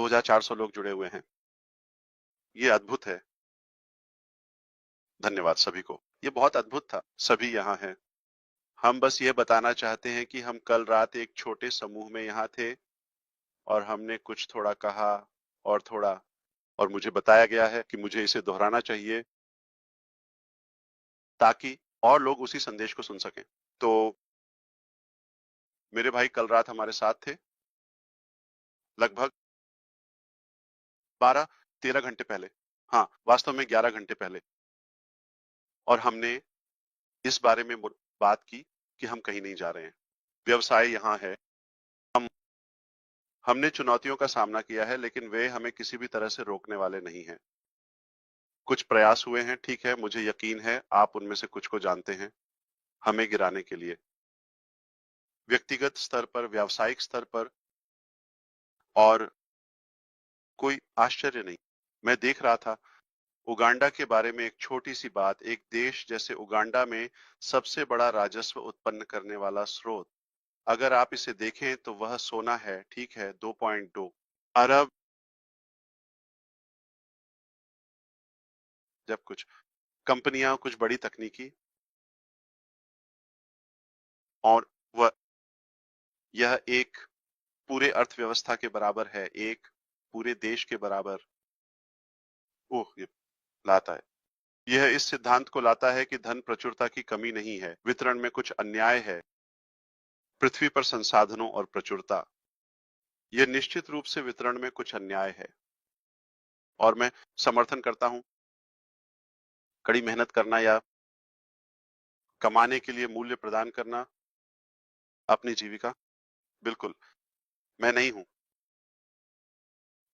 2400 लोग जुड़े हुए हैं। ये अद्भुत है। धन्यवाद सभी को। ये बहुत अद्भुत था। सभी यहाँ हैं। हम बस ये बताना चाहते हैं कि हम कल रात एक छोटे समूह में यहाँ थे और हमने कुछ थोड़ा कहा और थोड़ा, और मुझे बताया गया है कि मुझे इसे दोहराना चाहिए ताकि और लोग उसी संदेश को सुन सकें। तो मेरे भाई कल रात हमारे साथ थे, लगभग 12-13 घंटे पहले। हाँ, वास्तव में 11 घंटे पहले। और हमने इस बारे में बात की कि हम कहीं नहीं जा रहे हैं। व्यवसाय यहाँ है। हमने चुनौतियों का सामना किया है, लेकिन वे हमें किसी भी तरह से रोकने वाले नहीं हैं। कुछ प्रयास हुए हैं, ठीक है, मुझे यकीन है आप उनमें से कुछ को जानते हैं, हमें गिराने के लिए। व्यक्तिगत स्तर पर, व्यावसायिक स्तर पर, और कोई आश्चर्य नहीं। मैं देख रहा था उगांडा के बारे में एक छोटी सी बात। एक देश जैसे उगांडा में सबसे बड़ा राजस्व उत्पन्न करने वाला स्रोत, अगर आप इसे देखें तो वह सोना है, ठीक है, 2.2 अरब। जब कुछ कंपनियां, कुछ बड़ी तकनीकी, और वह यह एक पूरे अर्थव्यवस्था के बराबर है, एक पूरे देश के बराबर। ओह, ये लाता है। यह इस सिद्धांत को लाता है कि धन प्रचुरता की कमी नहीं है, वितरण में कुछ अन्याय है। पृथ्वी पर संसाधनों और प्रचुरता, यह निश्चित रूप से वितरण में कुछ अन्याय है। और मैं समर्थन करता हूं कड़ी मेहनत करना या कमाने के लिए मूल्य प्रदान करना, अपनी जीविका। बिल्कुल, मैं नहीं हूं।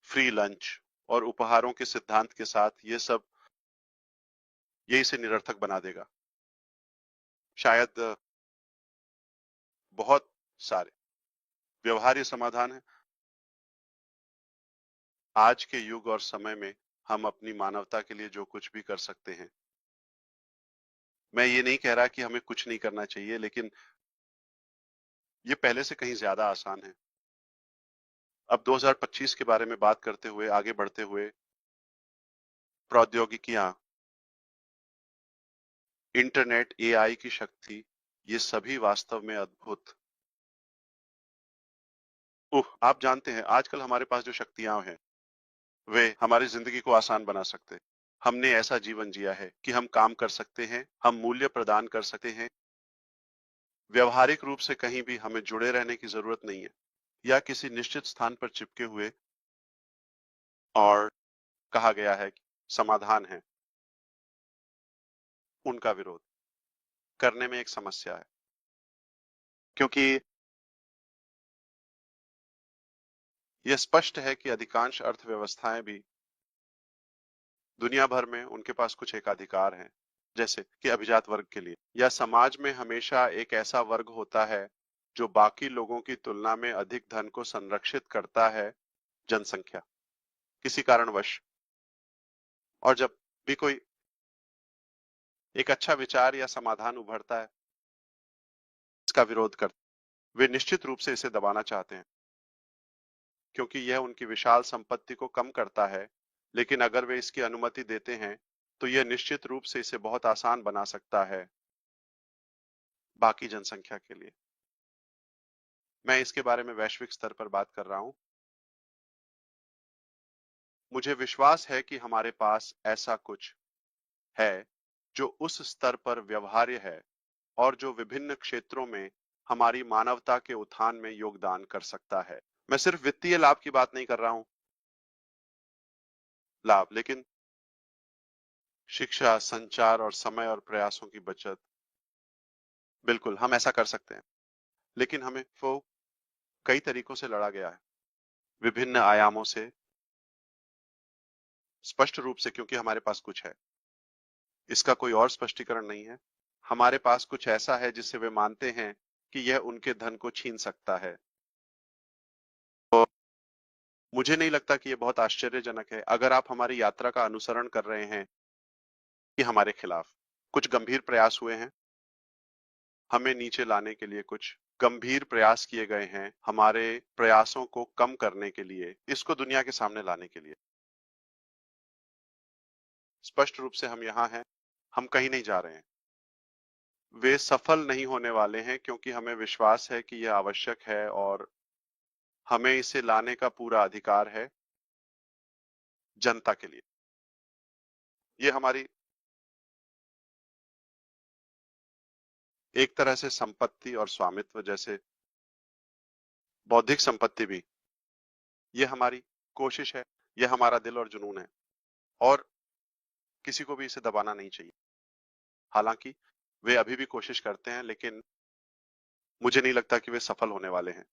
फ्री लंच और उपहारों के सिद्धांत के साथ ये इसे निरर्थक बना देगा। शायद बहुत सारे व्यवहार्य समाधान है। आज के युग और समय में हम अपनी मानवता के लिए जो कुछ भी कर सकते हैं। मैं ये नहीं कह रहा कि हमें कुछ नहीं करना चाहिए, लेकिन ये पहले से कहीं ज्यादा आसान है। अब 2025 के बारे में बात करते हुए, आगे बढ़ते हुए, प्रौद्योगिकियां, इंटरनेट, एआई की शक्ति, ये सभी वास्तव में अद्भुत। आप जानते हैं आजकल हमारे पास जो शक्तियां हैं, वे हमारी जिंदगी को आसान बना सकते हैं। हमने ऐसा जीवन जिया है कि हम काम कर सकते हैं, हम मूल्य प्रदान कर सकते हैं। व्यवहारिक रूप से कहीं भी हमें जुड़े रहने की जरूरत नहीं है या किसी निश्चित स्थान पर चिपके हुए। और कहा गया है कि समाधान है उनका विरोध करने में एक समस्या है, क्योंकि यह स्पष्ट है कि अधिकांश अर्थव्यवस्थाएं भी दुनिया भर में उनके पास कुछ एकाधिकार हैं, जैसे कि अभिजात वर्ग के लिए, या समाज में हमेशा एक ऐसा वर्ग होता है जो बाकी लोगों की तुलना में अधिक धन को संरक्षित करता है, जनसंख्या, किसी कारणवश। और जब भी कोई एक अच्छा विचार या समाधान उभरता है, इसका विरोध करते, वे निश्चित रूप से इसे दबाना चाहते हैं, क्योंकि यह उनकी विशाल संपत्ति को कम करता है। लेकिन अगर वे इसकी अनुमति देते हैं तो यह निश्चित रूप से इसे बहुत आसान बना सकता है बाकी जनसंख्या के लिए। मैं इसके बारे में वैश्विक स्तर पर बात कर रहा हूं। मुझे विश्वास है कि हमारे पास ऐसा कुछ है जो उस स्तर पर व्यवहार्य है और जो विभिन्न क्षेत्रों में हमारी मानवता के उत्थान में योगदान कर सकता है। मैं सिर्फ वित्तीय लाभ की बात नहीं कर रहा हूं, लाभ, लेकिन शिक्षा, संचार और समय और प्रयासों की बचत। बिल्कुल, हम ऐसा कर सकते हैं, लेकिन हमें वो कई तरीकों से लड़ा गया है, विभिन्न आयामों से, स्पष्ट रूप से, क्योंकि हमारे पास कुछ है। इसका कोई और स्पष्टीकरण नहीं है। हमारे पास कुछ ऐसा है जिससे वे मानते हैं कि यह उनके धन को छीन सकता है। तो मुझे नहीं लगता कि यह बहुत आश्चर्यजनक है अगर आप हमारी यात्रा का अनुसरण कर रहे हैं कि हमारे खिलाफ कुछ गंभीर प्रयास हुए हैं हमें नीचे लाने के लिए, कुछ गंभीर प्रयास किए गए हैं हमारे प्रयासों को कम करने के लिए, इसको दुनिया के सामने लाने के लिए। स्पष्ट रूप से हम यहाँ हैं, हम कहीं नहीं जा रहे हैं। वे सफल नहीं होने वाले हैं क्योंकि हमें विश्वास है कि यह आवश्यक है और हमें इसे लाने का पूरा अधिकार है जनता के लिए। ये हमारी एक तरह से संपत्ति और स्वामित्व जैसे बौद्धिक संपत्ति भी, ये हमारी कोशिश है, यह हमारा दिल और जुनून है और किसी को भी इसे दबाना नहीं चाहिए। हालांकि वे अभी भी कोशिश करते हैं, लेकिन मुझे नहीं लगता कि वे सफल होने वाले हैं।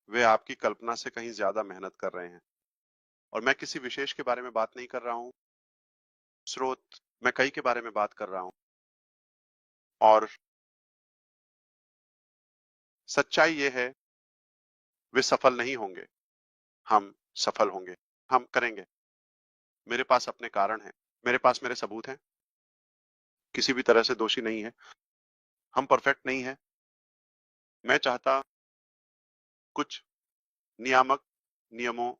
वे आपकी कल्पना से कहीं ज्यादा मेहनत कर रहे हैं और मैं किसी विशेष के बारे में बात नहीं कर रहा हूं, स्रोत, मैं कई के बारे में बात कर रहा हूं और सच्चाई ये है, वे सफल नहीं होंगे, हम सफल होंगे, हम करेंगे। मेरे पास अपने कारण हैं, मेरे पास मेरे सबूत हैं, किसी भी तरह से दोषी नहीं है, हम परफेक्ट नहीं है। मैं चाहता कुछ नियामक नियमों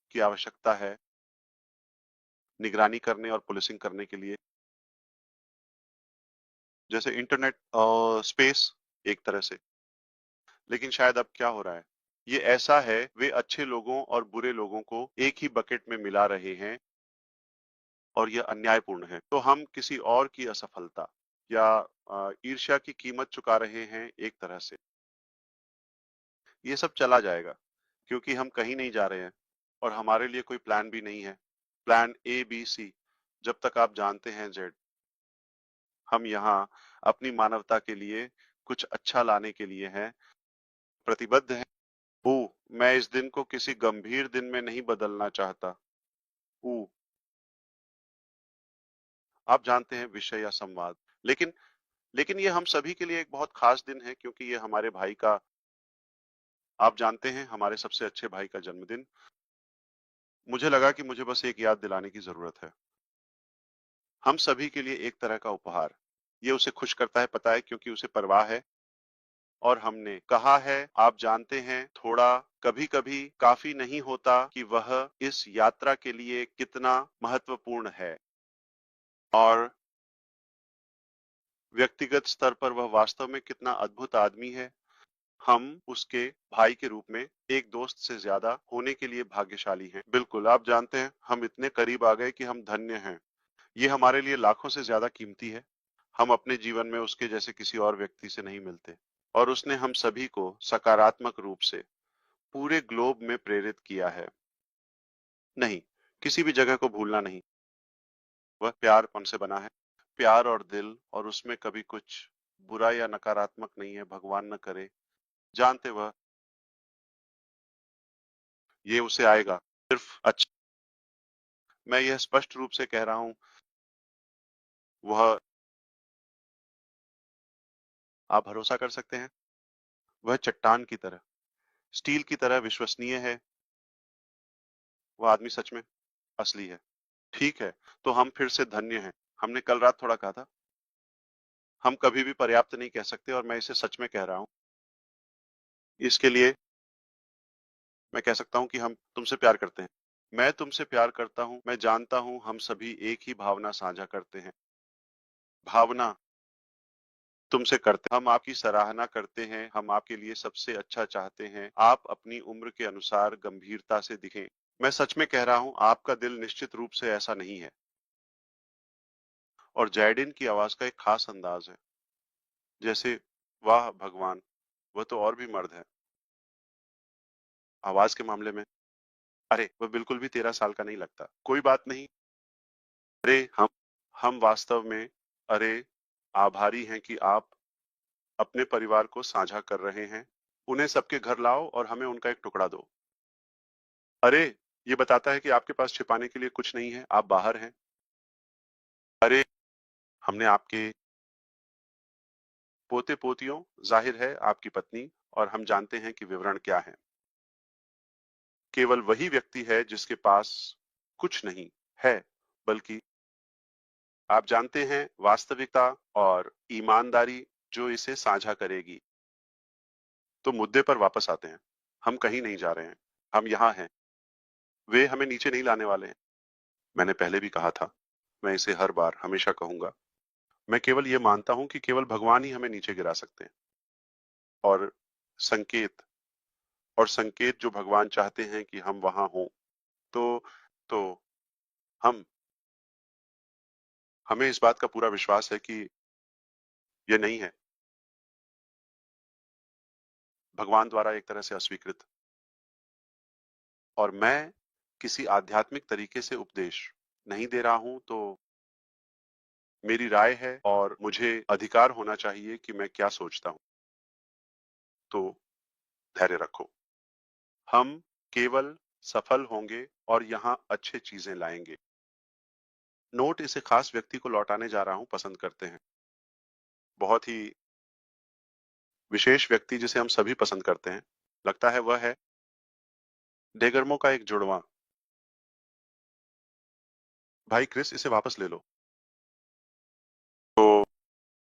की आवश्यकता है निगरानी करने और पुलिसिंग करने के लिए, जैसे इंटरनेट स्पेस एक तरह से। लेकिन शायद अब क्या हो रहा है, ये ऐसा है, वे अच्छे लोगों और बुरे लोगों को एक ही बकेट में मिला रहे हैं और यह अन्यायपूर्ण है। तो हम किसी और की असफलता या ईर्ष्या की कीमत चुका रहे हैं एक तरह से। ये सब चला जाएगा क्योंकि हम कहीं नहीं जा रहे हैं और हमारे लिए कोई प्लान भी नहीं है, प्लान ए बी सी। जब तक आप जानते हैं जेड, हम यहाँ अपनी मानवता के लिए कुछ अच्छा लाने के लिए हैं, प्रतिबद्ध हैं। ऊ, मैं इस दिन को किसी गंभीर दिन में नहीं बदलना चाहता। ऊ, आप जानते हैं, विषय या संवाद। लेकिन लेकिन ये हम सभी के लिए एक बहुत खास दिन है क्योंकि ये हमारे भाई का, आप जानते हैं, हमारे सबसे अच्छे भाई का जन्मदिन। मुझे लगा कि मुझे बस एक याद दिलाने की जरूरत है। हम सभी के लिए एक तरह का उपहार। ये उसे खुश करता है, पता है, क्योंकि उसे परवाह है। और हमने कहा है, आप जानते हैं, थोड़ा कभी-कभी काफी नहीं होता कि वह इस यात्रा के लिए कितना महत्वपूर्ण है और व्यक्तिगत स्तर पर वह वास्तव में कितना अद्भुत आदमी है। हम उसके भाई के रूप में एक दोस्त से ज्यादा होने के लिए भाग्यशाली हैं। बिल्कुल, आप जानते हैं, हम इतने करीब आ गए कि हम धन्य हैं। ये हमारे लिए लाखों से ज्यादा कीमती है। हम अपने जीवन में उसके जैसे किसी और व्यक्ति से नहीं मिलते और उसने हम सभी को सकारात्मक रूप से पूरे ग्लोब में प्रेरित किया है। नहीं, किसी भी जगह को भूलना नहीं। वह प्यारपन से बना है, प्यार और दिल, और उसमें कभी कुछ बुरा या नकारात्मक नहीं है, भगवान न करे। जानते वह, ये उसे आएगा, सिर्फ अच्छा। मैं यह स्पष्ट रूप से कह रहा हूं, वह, आप भरोसा कर सकते हैं, वह चट्टान की तरह, स्टील की तरह विश्वसनीय है। वह आदमी सच में असली है। ठीक है, तो हम फिर से धन्य हैं। हमने कल रात थोड़ा कहा था, हम कभी भी पर्याप्त नहीं कह सकते और मैं इसे सच में कह रहा हूं। इसके लिए मैं कह सकता हूं कि हम तुमसे प्यार करते हैं। मैं तुमसे प्यार करता हूं। मैं जानता हूं हम सभी एक ही भावना साझा करते हैं। भावना तुमसे करते, हम आपकी सराहना करते हैं, हम आपके लिए सबसे अच्छा चाहते हैं। आप अपनी उम्र के अनुसार गंभीरता से दिखें। मैं सच में कह रहा हूं, आपका दिल निश्चित रूप से ऐसा नहीं है। और जैडिन की आवाज का एक खास अंदाज है, जैसे, वाह भगवान, वह तो और भी मर्द है। आवाज के मामले में, अरे वह बिल्कुल भी 13 साल का नहीं लगता। कोई बात नहीं। अरे हम वास्तव में, अरे, आभारी हैं कि आप अपने परिवार को साझा कर रहे हैं। उन्हें सबके घर लाओ और हमें उनका एक टुकड़ा दो। अरे, ये बताता है कि आपके पास छिपाने के लिए कुछ नहीं है, आप बाहर हैं। अरे, हमने आपके पोते पोतियों, जाहिर है आपकी पत्नी, और हम जानते हैं कि विवरण क्या है। केवल वही व्यक्ति है जिसके पास कुछ नहीं है, बल्कि, आप जानते हैं, वास्तविकता और ईमानदारी जो इसे साझा करेगी। तो मुद्दे पर वापस आते हैं। हम कहीं नहीं जा रहे हैं, हम यहाँ हैं। वे हमें नीचे नहीं लाने वाले हैं। मैंने पहले भी कहा था, मैं इसे हर बार हमेशा कहूंगा। मैं केवल ये मानता हूं कि केवल भगवान ही हमें नीचे गिरा सकते हैं। और संकेत संकेत जो भगवान चाहते हैं कि हम वहां हों, तो तो हम हमें इस बात का पूरा विश्वास है कि ये नहीं है, भगवान द्वारा एक तरह से अस्वीकृत। और मैं किसी आध्यात्मिक तरीके से उपदेश नहीं दे रहा हूं, तो मेरी राय है और मुझे अधिकार होना चाहिए कि मैं क्या सोचता हूं। तो धैर्य रखो, हम केवल सफल होंगे और यहाँ अच्छे चीजें लाएंगे। नोट इसे खास व्यक्ति को लौटाने जा रहा हूं पसंद करते हैं। बहुत ही विशेष व्यक्ति जिसे हम सभी पसंद करते हैं, लगता है वह है डेगर्मो का एक जुड़वां। भाई क्रिस, इसे वापस ले लो।